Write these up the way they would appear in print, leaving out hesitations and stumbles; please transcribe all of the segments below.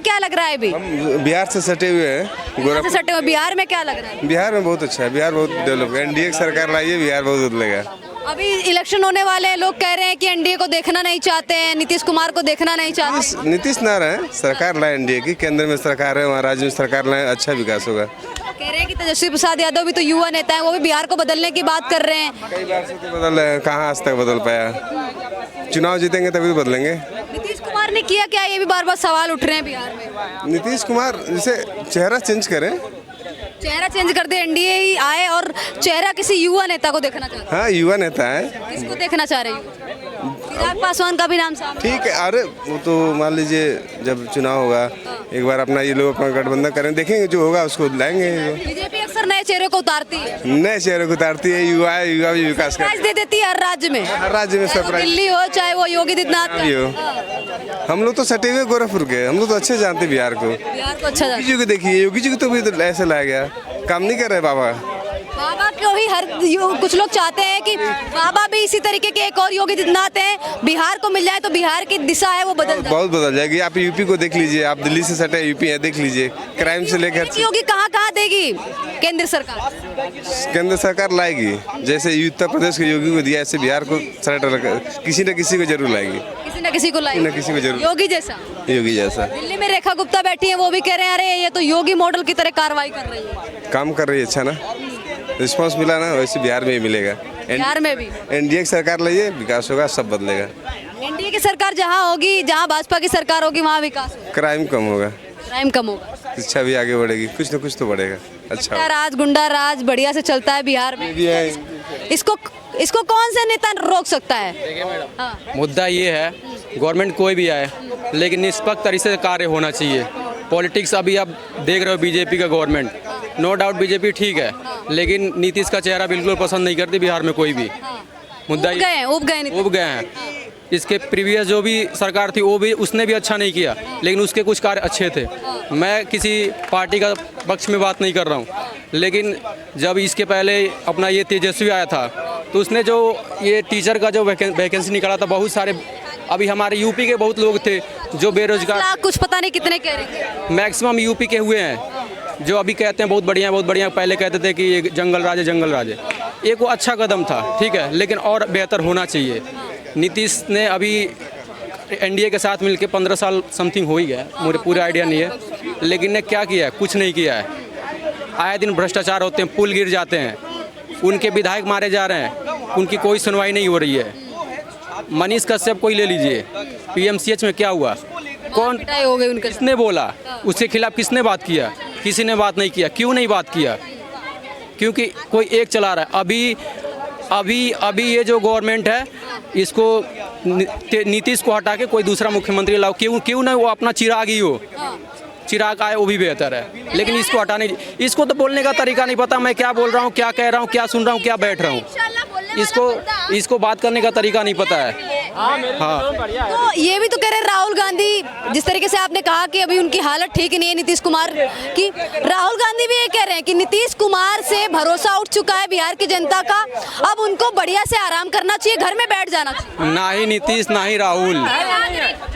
क्या लग रहा है अभी? हम बिहार से सटे हुए हैं, से सटे हुए बिहार में क्या लग रहा है? बिहार में बहुत अच्छा है, बिहार बहुत डेवलप है। एनडीए की सरकार लाई है, बिहार बहुत बदलेगा। अभी इलेक्शन होने वाले हैं, लोग कह रहे हैं कि एनडीए को देखना नहीं चाहते हैं, नीतीश कुमार को देखना नहीं चाहते। नीतीश ना रहे, सरकार लाए एनडीए की, केंद्र में सरकार है, वहाँ राज्य में सरकार लाए, अच्छा विकास होगा। कह रहे हैं कि तेजस्वी प्रसाद यादव भी तो युवा नेता है, वो भी बिहार को बदलने की बात कर रहे हैं। कई बार से तो बदल रहे हैं, कहाँ आज तक बदल पाया? चुनाव जीतेंगे तभी तो बदलेंगे। नीतीश कुमार ने किया क्या, ये भी बार बार सवाल उठ रहे हैं बिहार में। नीतीश कुमार जैसे चेहरा चेंज करें, चेहरा चेंज कर दे, एनडीए ही आए और चेहरा किसी युवा नेता को देखना चाहते हैं। हाँ युवा नेता है। किसको देखना चाह रहे हैं? चिराग पासवान का भी नाम सामने। ठीक है, अरे वो तो मान लीजिए जब चुनाव होगा एक बार अपना ये लोग अपना गठबंधन करें, देखेंगे जो होगा उसको लाएंगे। बीजेपी अक्सर नए चेहरे को उतारती है, नए चेहरे को उतारती है, युवा है, युवा भी विकास सरप्राइज दे देती है हर राज्य में। हर राज्य में चाहे वो सरप्राइज दिल्ली हो चाहे वो योगी आदित्यनाथ भी हो। का। हम लोग तो सटे हुए गोरखपुर के, हम लोग तो अच्छे जानते बिहार को। बिहार को अच्छा योगी जी को देखिए, योगी जी को तो भी तो ऐसे लाया गया, काम नहीं कर रहे बाबा। बाबा को ही कुछ लोग चाहते हैं कि बाबा भी इसी तरीके के एक और योगी आदित्यनाथ हैं, बिहार को मिल जाए तो बिहार की दिशा है वो बदल जाए। बहुत बदल जाएगी। आप यूपी को देख लीजिए, आप दिल्ली से सटे यूपी है, देख लीजिए क्राइम से लेकर। योगी कहाँ कहाँ देगी केंद्र सरकार? केंद्र सरकार लाएगी, जैसे उत्तर प्रदेश के योगी को दिया ऐसे बिहार को किसी न किसी को जरूर लाएगी, किसी न किसी को लाएगी, किसी को जरूर, योगी जैसा। योगी जैसा। दिल्ली में रेखा गुप्ता बैठी है, वो भी कह रहे हैं अरे ये तो योगी मॉडल की तरह कार्रवाई कर रही है। काम कर रही है, अच्छा ना, रिस्पांस मिला ना, वैसे बिहार में ही मिलेगा। बिहार में भी एनडीए की सरकार लाइए, विकास होगा, सब बदलेगा। एनडीए की सरकार जहाँ होगी, जहाँ भाजपा की सरकार होगी, वहाँ विकास होगा, क्राइम कम होगा, क्राइम कम होगा, शिक्षा भी आगे बढ़ेगी, कुछ न कुछ तो बढ़ेगा। अच्छा राज गुंडा राज बढ़िया से चलता है बिहार में। भी है। इसको कौन सा नेता रोक सकता है? हाँ। मुद्दा ये है, गवर्नमेंट कोई भी आए लेकिन निष्पक्ष तरीके से कार्य होना चाहिए। पॉलिटिक्स अभी आप देख रहे हो, बीजेपी का गवर्नमेंट, नो डाउट बीजेपी ठीक है, लेकिन नीतीश का चेहरा बिल्कुल पसंद नहीं करती बिहार में कोई भी। मुद्दा उब गए हैं। इसके प्रीवियस जो भी सरकार थी वो भी, उसने भी अच्छा नहीं किया, लेकिन उसके कुछ कार्य अच्छे थे। मैं किसी पार्टी का पक्ष में बात नहीं कर रहा हूँ, लेकिन जब इसके पहले अपना ये तेजस्वी आया था तो उसने जो ये टीचर का जो वैकेंसी निकाला था, बहुत सारे अभी हमारे यूपी के बहुत लोग थे जो बेरोजगार, कुछ पता नहीं कितने कह रहे थे, मैक्सिमम यूपी के हुए हैं, जो अभी कहते हैं बहुत बढ़िया बहुत बढ़िया। पहले कहते थे कि ये जंगल राज है, जंगल राज है। एक वो अच्छा कदम था, ठीक है, लेकिन और बेहतर होना चाहिए। नीतीश ने अभी एनडीए के साथ मिलके 15 साल समथिंग हो ही गया, मुझे पूरा आइडिया नहीं है, लेकिन ने क्या किया है? कुछ नहीं किया है। आए दिन भ्रष्टाचार होते हैं, पुल गिर जाते हैं, उनके विधायक मारे जा रहे हैं, उनकी कोई सुनवाई नहीं हो रही है। मनीष कश्यप को ही ले लीजिए, पीएमसीएच में क्या हुआ? कौन हो गई उनके, किसने बोला? उसके खिलाफ किसने बात किया? किसी ने बात नहीं किया। क्यों नहीं बात किया? क्योंकि कोई एक चला रहा है। अभी ये जो गवर्नमेंट है, इसको नीतीश को हटा के कोई दूसरा मुख्यमंत्री लाओ। क्यों ना वो अपना चिराग ही हो, चिराग आए वो भी बेहतर है, लेकिन इसको हटाने, इसको तो बोलने का तरीका नहीं पता, मैं क्या बोल रहा हूँ, क्या कह रहा हूँ, क्या सुन रहा हूँ, क्या बैठ रहा हूँ, इसको बात करने का तरीका नहीं पता है। हाँ, तो ये भी तो कह रहे हैं राहुल गांधी, जिस तरीके से आपने कहा कि अभी उनकी हालत ठीक नहीं है नीतीश कुमार की, राहुल गांधी भी ये कह रहे हैं कि नीतीश कुमार से भरोसा उठ चुका है बिहार की जनता का, अब उनको बढ़िया से आराम करना चाहिए, घर में बैठ जाना चाहिए। ना ही नीतीश ना ही राहुल,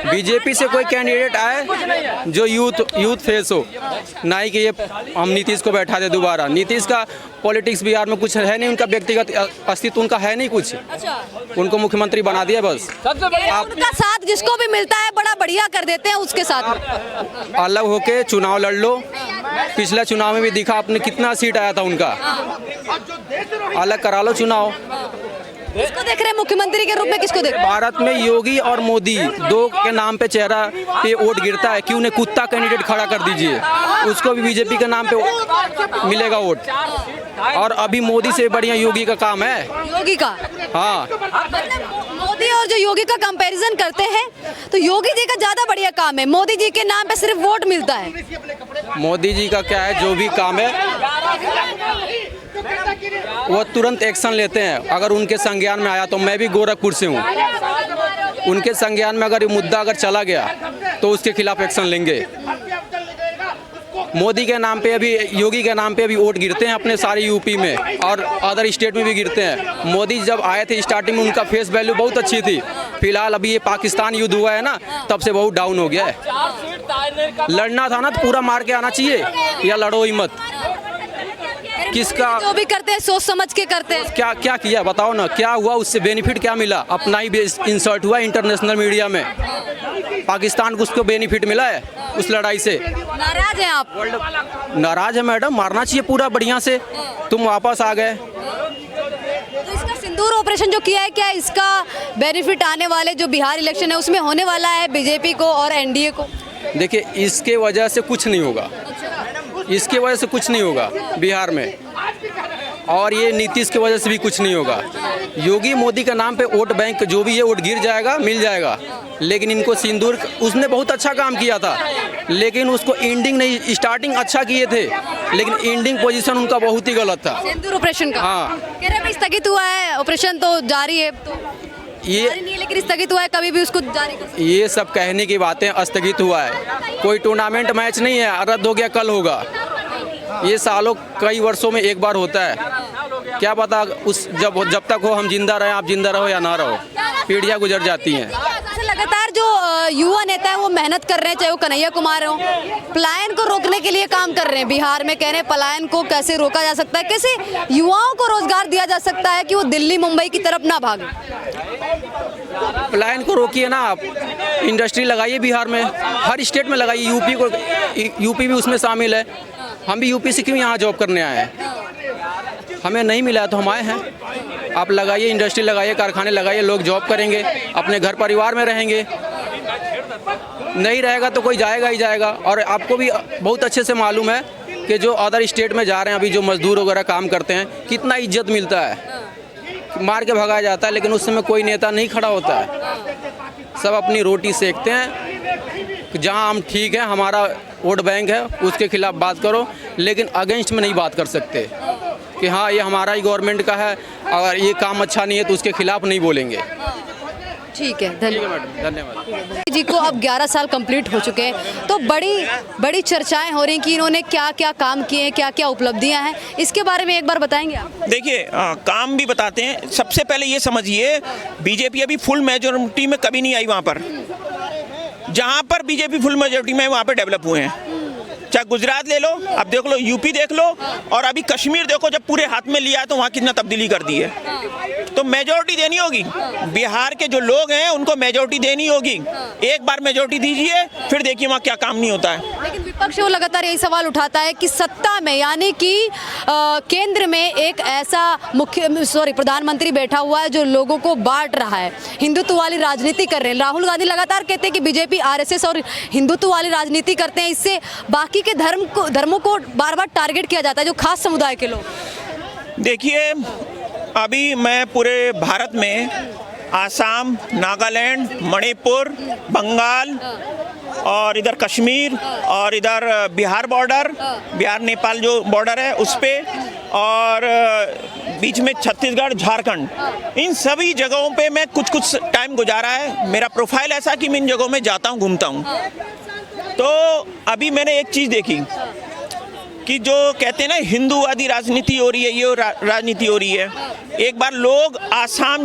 बीजेपी से कोई कैंडिडेट आए जो यूथ फेस हो, ना ही कि ये हम नीतीश को बैठा दे दोबारा। नीतीश का पॉलिटिक्स बिहार में कुछ है नहीं, उनका व्यक्तिगत अस्तित्व उनका है नहीं कुछ, उनको मुख्यमंत्री बना दिया बस। उनका साथ जिसको भी मिलता है बड़ा बढ़िया कर देते हैं, उसके साथ अलग होके चुनाव लड़ लो। पिछले चुनाव में भी दिखा आपने कितना सीट आया था उनका, अलग करा लो चुनाव। किसको देख रहे हैं मुख्यमंत्री के रूप में? किसको देख रहे हैं? भारत में योगी और मोदी दो के नाम पे चेहरा पे वोट गिरता है, क्यों ने कुत्ता कैंडिडेट खड़ा कर दीजिए, उसको भी बीजेपी के नाम पे मिलेगा वोट। और अभी मोदी से बढ़िया योगी का काम है, योगी का। हाँ, मोदी और जो योगी का कंपैरिजन करते हैं तो योगी जी का ज्यादा बढ़िया काम है, मोदी जी के नाम पे सिर्फ वोट मिलता है। मोदी जी का क्या है, जो भी काम है वो तुरंत एक्शन लेते हैं। अगर उनके संज्ञान में आया, तो मैं भी गोरखपुर से हूँ, उनके संज्ञान में अगर ये मुद्दा अगर चला गया तो उसके खिलाफ एक्शन लेंगे। मोदी के नाम पे अभी, योगी के नाम पे अभी वोट गिरते हैं अपने सारे यूपी में और अदर स्टेट में भी गिरते हैं। मोदी जब आए थे स्टार्टिंग में उनका फेस वैल्यू बहुत अच्छी थी, फिलहाल अभी ये पाकिस्तान युद्ध हुआ है ना, तब से बहुत डाउन हो गया है। लड़ना था ना तो पूरा मार के आना चाहिए, या लड़ो ही मत। किसका जो भी करते हैं सोच समझ के करते हैं। क्या क्या किया बताओ ना, क्या हुआ उससे, बेनिफिट क्या मिला? अपना ही इंसर्ट हुआ इंटरनेशनल मीडिया में। पाकिस्तान को उसको बेनिफिट मिला है उस लड़ाई से। नाराज हैं आप? नाराज है मैडम, मारना चाहिए पूरा बढ़िया से। तुम वापस आ गए। तो इसका सिंदूर ऑपरेशन जो किया है, क्या इसका बेनिफिट आने वाले जो बिहार इलेक्शन है उसमें होने वाला है बीजेपी को और एनडीए को? देखिए, इसके वजह से कुछ नहीं होगा, इसके वजह से कुछ नहीं होगा बिहार में, और ये नीतीश की वजह से भी कुछ नहीं होगा। योगी मोदी का नाम पे वोट बैंक जो भी है वोट गिर जाएगा, मिल जाएगा, लेकिन इनको सिंदूर, उसने बहुत अच्छा काम किया था, लेकिन उसको एंडिंग नहीं, स्टार्टिंग अच्छा किए थे, लेकिन एंडिंग पोजीशन उनका बहुत ही गलत था। सिंदूर ऑपरेशन का? हाँ। कह रहे हैं स्थगित हुआ है, ऑपरेशन तो जारी है, तो ये जारी नहीं है, लेकिन स्थगित हुआ है, कभी भी उसको जारी कर सकते हैं। ये सब कहने की बातें, स्थगित हुआ है, कोई टूर्नामेंट मैच नहीं है, रद्द हो गया, कल होगा। ये सालों कई वर्षों में एक बार होता है, क्या पता उस जब तक हो हम जिंदा रहे, आप जिंदा रहो या ना रहो, पीढ़ियां गुजर जाती हैं। अच्छा, लगातार जो युवा नेता है वो मेहनत कर रहे हैं, चाहे वो कन्हैया कुमार हो, पलायन को रोकने के लिए काम कर रहे हैं बिहार में। कह रहे हैं पलायन को कैसे रोका जा सकता है, कैसे युवाओं को रोजगार दिया जा सकता है कि वो दिल्ली मुंबई की तरफ ना भागे। पलायन को रोकिए ना आप, इंडस्ट्री लगाइए बिहार में, हर स्टेट में लगाइए। यूपी भी उसमें शामिल है। हम भी यूपी से क्यों यहाँ जॉब करने आए हैं? हमें नहीं मिला है तो हम आए हैं। आप लगाइए, इंडस्ट्री लगाइए, कारखाने लगाइए, लोग जॉब करेंगे, अपने घर परिवार में रहेंगे। नहीं रहेगा तो कोई जाएगा ही जाएगा। और आपको भी बहुत अच्छे से मालूम है कि जो अदर स्टेट में जा रहे हैं अभी, जो मजदूर वगैरह काम करते हैं, कितना इज्जत मिलता है, मार के भगाया जाता है, लेकिन उस समय कोई नेता नहीं खड़ा होता है। सब अपनी रोटी सेकते हैं कि जहां हम ठीक हैं, हमारा वोट बैंक है, उसके खिलाफ बात करो, लेकिन अगेंस्ट में नहीं बात कर सकते कि हाँ ये हमारा ही गवर्नमेंट का है, अगर ये काम अच्छा नहीं है तो उसके खिलाफ नहीं बोलेंगे। ठीक है, मैडम, धन्यवाद जी को अब 11 साल कंप्लीट हो चुके हैं, तो बड़ी चर्चाएं हो रही हैं कि इन्होंने क्या क्या काम किए हैं, क्या क्या उपलब्धियां हैं, इसके बारे में एक बार बताएंगे आप? देखिए, काम भी बताते हैं। सबसे पहले ये समझिए, बीजेपी अभी फुल मेजॉरिटी में कभी नहीं आई। वहाँ पर जहाँ पर बीजेपी फुल मेजॉरिटी में है वहाँ पर डेवलप हुए हैं। चाहे गुजरात ले लो, अब देख लो, यूपी देख लो, और अभी कश्मीर देखो, जब पूरे हाथ में लिया है तो वहाँ कितना तब्दीली कर दी है। तो मेजॉरिटी देनी होगी, बिहार के जो लोग हैं उनको मेजॉरिटी देनी होगी। एक बार मेजॉरिटी दीजिए, फिर देखिए वहाँ क्या काम नहीं होता है। लेकिन विपक्ष वो लगातार यही सवाल उठाता है कि सत्ता में, यानी कि केंद्र में एक ऐसा प्रधानमंत्री बैठा हुआ है जो लोगों को बांट रहा है, हिंदुत्व वाली राजनीति कर रहे हैं। राहुल गांधी लगातार कहते हैं कि बीजेपी आरएसएस और हिंदुत्व वाली राजनीति करते हैं, इससे बाकी के धर्मों को बार बार टारगेट किया जाता है, जो खास समुदाय के लोग। देखिए, अभी मैं पूरे भारत में आसाम, नागालैंड, मणिपुर, बंगाल और इधर कश्मीर और इधर बिहार बॉर्डर, बिहार नेपाल जो बॉर्डर है उस पे, और बीच में छत्तीसगढ़, झारखंड, इन सभी जगहों पे मैं कुछ टाइम गुजारा है। मेरा प्रोफाइल ऐसा कि मैं इन जगहों में जाता हूँ, घूमता हूँ। तो अभी मैंने एक चीज़ देखी कि जो कहते हैं ना हिंदूवादी राजनीति हो रही है, ये राजनीति हो रही है। एक बार लोग आसाम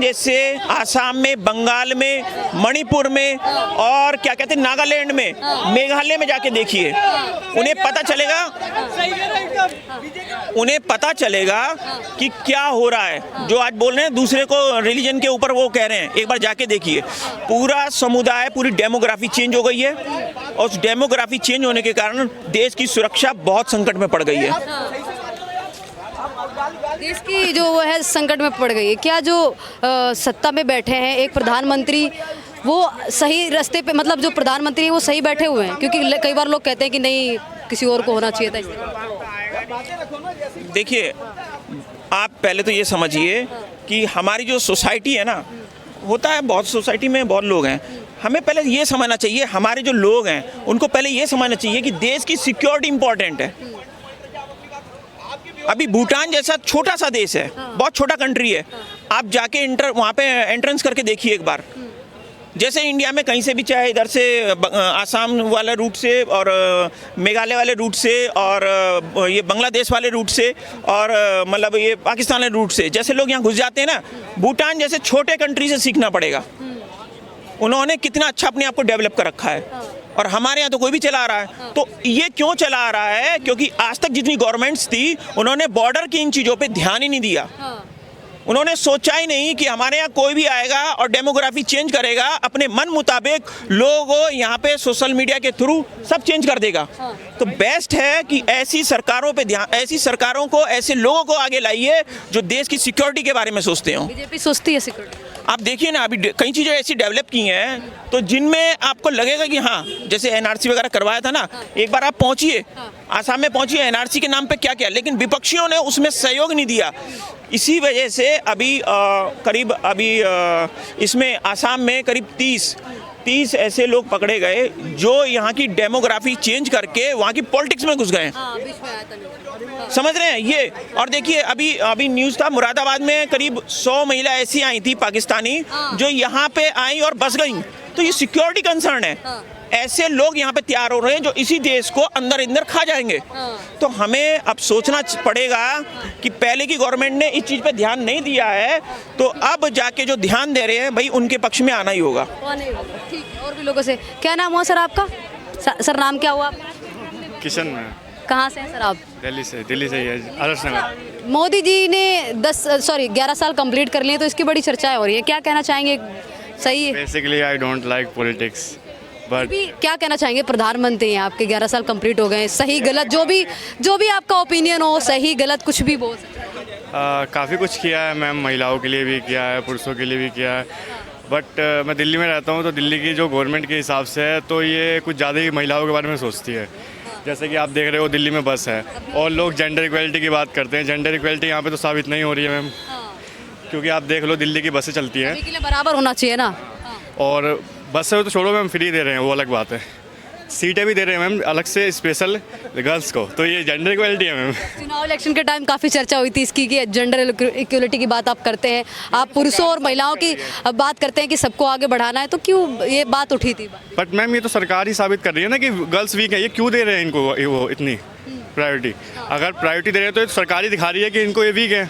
में, बंगाल में, मणिपुर में और क्या कहते हैं नागालैंड में, मेघालय में जाके देखिए, उन्हें पता चलेगा कि क्या हो रहा है। जो आज बोल रहे हैं दूसरे को रिलीजन के ऊपर वो कह रहे हैं, एक बार जाके देखिए, पूरा समुदाय, पूरी डेमोग्राफी चेंज हो गई है, और उस डेमोग्राफी चेंज होने के कारण देश की सुरक्षा बहुत संकट में पड़ गई है। देश की जो है संकट में पड़ गई है। क्या जो सत्ता में बैठे हैं एक प्रधानमंत्री, वो सही रास्ते पे, मतलब जो प्रधानमंत्री हैं वो सही बैठे हुए हैं? क्योंकि कई बार लोग कहते हैं कि नहीं, किसी और को होना चाहिए था। देखिए, आप पहले तो ये समझिए कि हमारी जो सोसाइटी है ना, होता है बहुत सोसाइटी में बहुत लोग हैं, हमें पहले ये समझना चाहिए, हमारे जो लोग हैं उनको पहले ये समझना चाहिए कि देश की सिक्योरिटी इंपॉर्टेंट है। अभी भूटान जैसा छोटा सा देश है, बहुत छोटा कंट्री है, आप जाके वहाँ पे एंट्रेंस करके देखिए एक बार। जैसे इंडिया में कहीं से भी, चाहे इधर से आसाम वाले रूट से और मेघालय वाले रूट से और ये बांग्लादेश वाले रूट से और मतलब ये पाकिस्तान वाले रूट से, जैसे लोग यहाँ घुस जाते हैं ना, भूटान जैसे छोटे कंट्री से सीखना पड़ेगा। उन्होंने कितना अच्छा अपने आप को डेवलप कर रखा है। और हमारे यहाँ तो कोई भी चला रहा है। तो ये क्यों चला रहा है? क्योंकि आज तक जितनी गवर्नमेंट्स थी उन्होंने बॉर्डर की इन चीज़ों पे ध्यान ही नहीं दिया। उन्होंने सोचा ही नहीं कि हमारे यहाँ कोई भी आएगा और डेमोग्राफी चेंज करेगा, अपने मन मुताबिक लोगों यहाँ पे सोशल मीडिया के थ्रू सब चेंज कर देगा। तो बेस्ट है कि ऐसी सरकारों पे ध्यान, ऐसी सरकारों को, ऐसे लोगों को आगे लाइए जो देश की सिक्योरिटी के बारे में सोचते हो। बीजेपी सोचती है सिक्योरिटी। आप देखिए ना, अभी कई चीज़ें ऐसी डेवलप की हैं तो जिनमें आपको लगेगा कि हाँ, जैसे एनआरसी वगैरह करवाया था ना, एक बार आप पहुंचिए, आसाम में पहुंचिए, एनआरसी के नाम पे क्या क्या, लेकिन विपक्षियों ने उसमें सहयोग नहीं दिया। इसी वजह से अभी इसमें आसाम में करीब 30 ऐसे लोग पकड़े गए जो यहाँ की डेमोग्राफी चेंज करके वहाँ की पॉलिटिक्स में घुस गए। समझ रहे हैं ये? और देखिए अभी न्यूज़ था, मुरादाबाद में करीब 100 महिला ऐसी आई थी पाकिस्तानी जो यहाँ पे आई और बस गई। तो ये सिक्योरिटी कंसर्न है। ऐसे लोग यहाँ पे तैयार हो रहे हैं जो इसी देश को अंदर खा जाएंगे। तो हमें अब सोचना पड़ेगा कि पहले की गवर्नमेंट ने इस चीज़ पे ध्यान नहीं दिया है, तो अब जाके जो ध्यान दे रहे हैं भाई उनके पक्ष में आना ही होगा। ठीक है, और भी लोगों से। क्या नाम हुआ सर आपका? सर नाम क्या हुआ आपका? किशन में। कहाँ से हैं सर आप? दिल्ली से ही है, आदर्श नगर। मोदी जी ने 11 साल कंप्लीट कर लिए, तो इसकी बड़ी चर्चाएं हो रही है, क्या कहना चाहेंगे? सही है? Basically I don't like politics, but क्या कहना चाहेंगे? प्रधानमंत्री हैं आपके, 11 साल कंप्लीट हो गए, सही गलत जो भी आपका ओपिनियन हो, सही गलत कुछ भी बोल सकते हैं। काफ़ी कुछ किया है मैम, महिलाओं के लिए भी किया है, पुरुषों के लिए भी किया है। बट मैं दिल्ली में रहता हूँ, तो दिल्ली की जो गवर्नमेंट के हिसाब से है तो ये कुछ ज़्यादा ही महिलाओं के बारे में सोचती है। जैसे कि आप देख रहे हो दिल्ली में बस है और लोग जेंडर इक्वलिटी की बात करते हैं। जेंडर इक्वलिटी यहाँ पे तो साबित नहीं हो रही है मैम, क्योंकि आप देख लो दिल्ली की बसें चलती हैं, के लिए बराबर होना चाहिए ना। और बसें तो छोड़ो मैम, फ्री दे रहे हैं वो अलग बात है, सीटें भी दे रहे हैं मैम अलग से स्पेशल गर्ल्स को, तो ये जेंडर इक्वलिटी है मैम। चुनाव इलेक्शन के टाइम काफ़ी चर्चा हुई थी इसकी कि जेंडर इक्वलिटी की बात आप करते हैं, आप पुरुषों और महिलाओं की बात करते हैं कि सबको आगे बढ़ाना है, तो क्यों ये बात उठी थी? बट मैम ये तो सरकार ही साबित कर रही है ना कि गर्ल्स वीक है, ये क्यों दे रहे हैं इनको वो इतनी प्रायोरिटी? अगर प्रायोरिटी दे रहे हैं तो सरकार ही दिखा रही है कि इनको ये वीक है।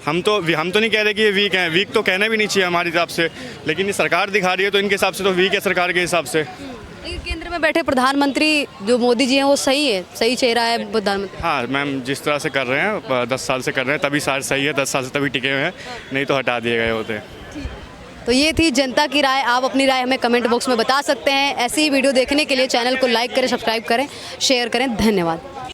हम तो नहीं कह रहे कि ये वीक हैं, वीक तो कहना भी नहीं चाहिए हमारे हिसाब से, लेकिन ये सरकार दिखा रही है तो इनके हिसाब से तो वीक है सरकार के हिसाब से। लेकिन केंद्र में बैठे प्रधानमंत्री जो मोदी जी हैं वो सही है, सही चेहरा है प्रधानमंत्री। हाँ मैम, जिस तरह से कर रहे हैं 10 साल से कर रहे हैं तभी शायद सही है, 10 साल से तभी टिके हुए हैं, नहीं तो हटा दिए गए होते। तो ये थी जनता की राय। आप अपनी राय हमें कमेंट बॉक्स में बता सकते हैं। ऐसी ही वीडियो देखने के लिए चैनल को लाइक करें, सब्सक्राइब करें, शेयर करें। धन्यवाद।